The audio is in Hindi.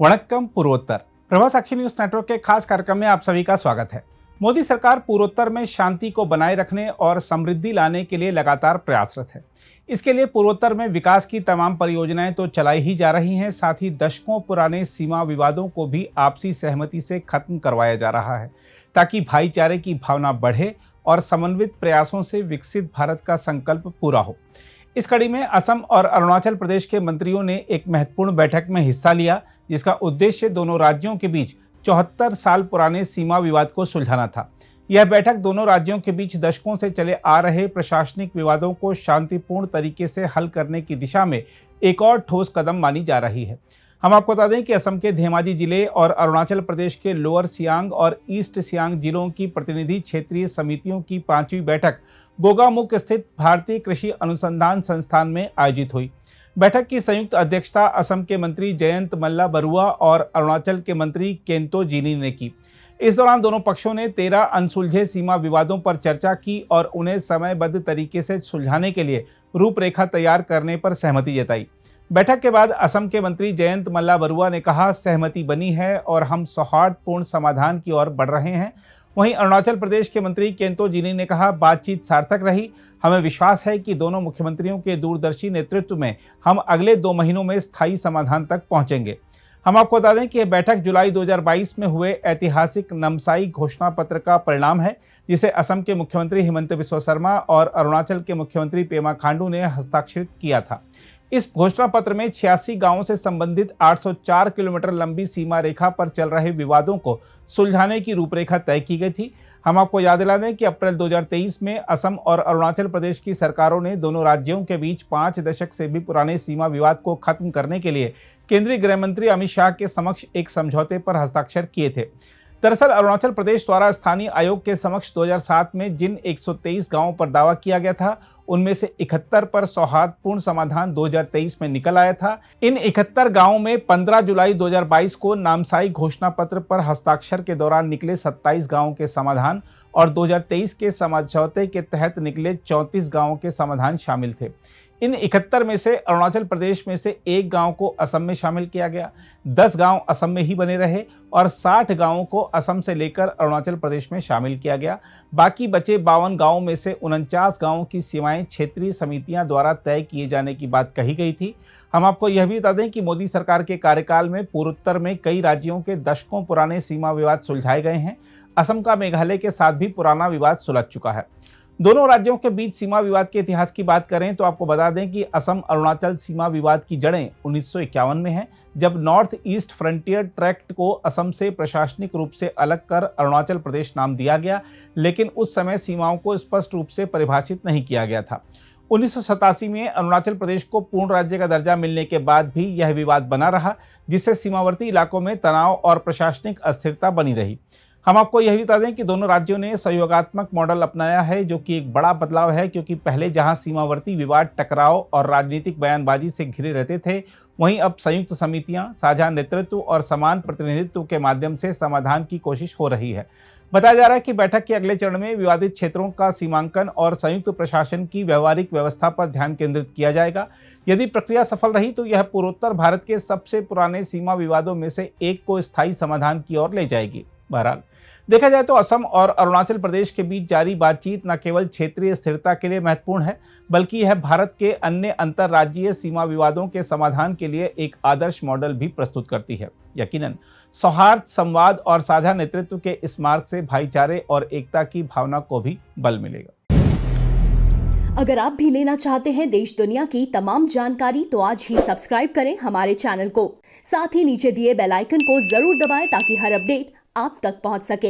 वणक्कम पूर्वोत्तर। प्रभा साक्षी न्यूज नेटवर्क के खास कार्यक्रम में आप सभी का स्वागत है। मोदी सरकार पूर्वोत्तर में शांति को बनाए रखने और समृद्धि लाने के लिए लगातार प्रयासरत है। इसके लिए पूर्वोत्तर में विकास की तमाम परियोजनाएं तो चलाई ही जा रही हैं, साथ ही दशकों पुराने सीमा विवादों को भी आपसी सहमति से खत्म करवाया जा रहा है, ताकि भाईचारे की भावना बढ़े और समन्वित प्रयासों से विकसित भारत का संकल्प पूरा हो। इस कड़ी में असम और अरुणाचल प्रदेश के मंत्रियों ने एक महत्वपूर्ण बैठक में हिस्सा लिया, जिसका उद्देश्य दोनों राज्यों के बीच 74 साल पुराने सीमा विवाद को सुलझाना था। यह बैठक दोनों राज्यों के बीच दशकों से चले आ रहे प्रशासनिक विवादों को शांतिपूर्ण तरीके से हल करने की दिशा में एक और ठोस कदम मानी जा रही है। हम आपको बता दें कि असम के धेमाजी जिले और अरुणाचल प्रदेश के लोअर सियांग और ईस्ट सियांग जिलों की प्रतिनिधि क्षेत्रीय समितियों की 5वीं बैठक गोगामुख स्थित भारतीय कृषि अनुसंधान संस्थान में आयोजित हुई। बैठक की संयुक्त अध्यक्षता असम के मंत्री जयंत मल्ला बरुआ और अरुणाचल के मंत्री केंतो जिनी ने की। इस दौरान दोनों पक्षों ने 13 अनसुलझे सीमा विवादों पर चर्चा की और उन्हें समयबद्ध तरीके से सुलझाने के लिए रूपरेखा तैयार करने पर सहमति जताई। बैठक के बाद असम के मंत्री जयंत मल्ला बरुआ ने कहा, सहमति बनी है और हम सौहार्दपूर्ण समाधान की ओर बढ़ रहे हैं। वहीं अरुणाचल प्रदेश के मंत्री केंतो जिनी ने कहा, बातचीत सार्थक रही। हमें विश्वास है कि दोनों मुख्यमंत्रियों के दूरदर्शी नेतृत्व में हम अगले 2 महीनों में स्थायी समाधान तक पहुंचेंगे। हम आपको बता दें कि यह बैठक जुलाई 2022 में हुए ऐतिहासिक नामसाई घोषणा पत्र का परिणाम है, जिसे असम के मुख्यमंत्री हिमंत बिस्वा शर्मा और अरुणाचल के मुख्यमंत्री पेमा खांडू ने हस्ताक्षरित किया था। इस घोषणा पत्र में 86 गांवों से संबंधित 804 किलोमीटर लंबी सीमा रेखा पर चल रहे विवादों को सुलझाने की रूपरेखा तय की गई थी। हम आपको याद दिला दें कि अप्रैल 2023 में असम और अरुणाचल प्रदेश की सरकारों ने दोनों राज्यों के बीच 5 दशक से भी पुराने सीमा विवाद को खत्म करने के लिए केंद्रीय गृह मंत्री अमित शाह के समक्ष एक समझौते पर हस्ताक्षर किए थे। दरअसल अरुणाचल प्रदेश द्वारा स्थानीय आयोग के समक्ष 2007 में जिन 123 गांवों पर दावा किया गया था, उनमें से 71 पर सौहार्दपूर्ण समाधान 2023 में निकल आया था। इन 71 गांवों में 15 जुलाई 2022 को नामसाई घोषणा पत्र पर हस्ताक्षर के दौरान निकले 27 गांवों के समाधान और 2023 के समझौते के तहत निकले 34 गांवों के समाधान शामिल थे। इन 71 में से अरुणाचल प्रदेश में से 1 गांव को असम में शामिल किया गया, 10 गांव असम में ही बने रहे और 60 गांवों को असम से लेकर अरुणाचल प्रदेश में शामिल किया गया। बाकी बचे 52 गांवों में से 49 गांवों की सीमाएं क्षेत्रीय समितियां द्वारा तय किए जाने की बात कही गई थी। हम आपको यह भी बता दें कि मोदी सरकार के कार्यकाल में पूर्वोत्तर में कई राज्यों के दशकों पुराने सीमा विवाद सुलझाए गए हैं। असम का मेघालय के साथ भी पुराना विवाद सुलझ चुका है। दोनों राज्यों के बीच सीमा विवाद के इतिहास की बात करें तो आपको बता दें कि असम अरुणाचल सीमा विवाद की जड़ें 1951 में हैं, जब नॉर्थ ईस्ट फ्रंटियर ट्रैक्ट को असम से प्रशासनिक रूप से अलग कर अरुणाचल प्रदेश नाम दिया गया, लेकिन उस समय सीमाओं को स्पष्ट रूप से परिभाषित नहीं किया गया था। 1987 में अरुणाचल प्रदेश को पूर्ण राज्य का दर्जा मिलने के बाद भी यह विवाद बना रहा, जिससे सीमावर्ती इलाकों में तनाव और प्रशासनिक अस्थिरता बनी रही। हम आपको यह भी बता दें कि दोनों राज्यों ने सहयोगात्मक मॉडल अपनाया है, जो कि एक बड़ा बदलाव है, क्योंकि पहले जहां सीमावर्ती विवाद टकराव और राजनीतिक बयानबाजी से घिरे रहते थे, वहीं अब संयुक्त समितियां, साझा नेतृत्व और समान प्रतिनिधित्व के माध्यम से समाधान की कोशिश हो रही है। बताया जा रहा है कि बैठक के अगले चरण में विवादित क्षेत्रों का सीमांकन और संयुक्त प्रशासन की व्यवहारिक व्यवस्था पर ध्यान केंद्रित किया जाएगा। यदि प्रक्रिया सफल रही तो यह पूर्वोत्तर भारत के सबसे पुराने सीमा विवादों में से एक को स्थायी समाधान की ओर ले जाएगी। बहरहाल देखा जाए तो असम और अरुणाचल प्रदेश के बीच जारी बातचीत न केवल क्षेत्रीय स्थिरता के लिए महत्वपूर्ण है, बल्कि यह भारत के अन्य अंतर्राज्यीय सीमा विवादों के समाधान के लिए एक आदर्श मॉडल भी प्रस्तुत करती है। यकीनन सौहार्द, संवाद और साझा नेतृत्व के इस मार्ग से भाईचारे और एकता की भावना को भी बल मिलेगा। अगर आप भी लेना चाहते हैं देश दुनिया की तमाम जानकारी, तो आज ही सब्सक्राइब करें हमारे चैनल को। साथ ही नीचे दिए बेल आइकन को जरूर दबाएं ताकि हर अपडेट आप तक पहुंच सके।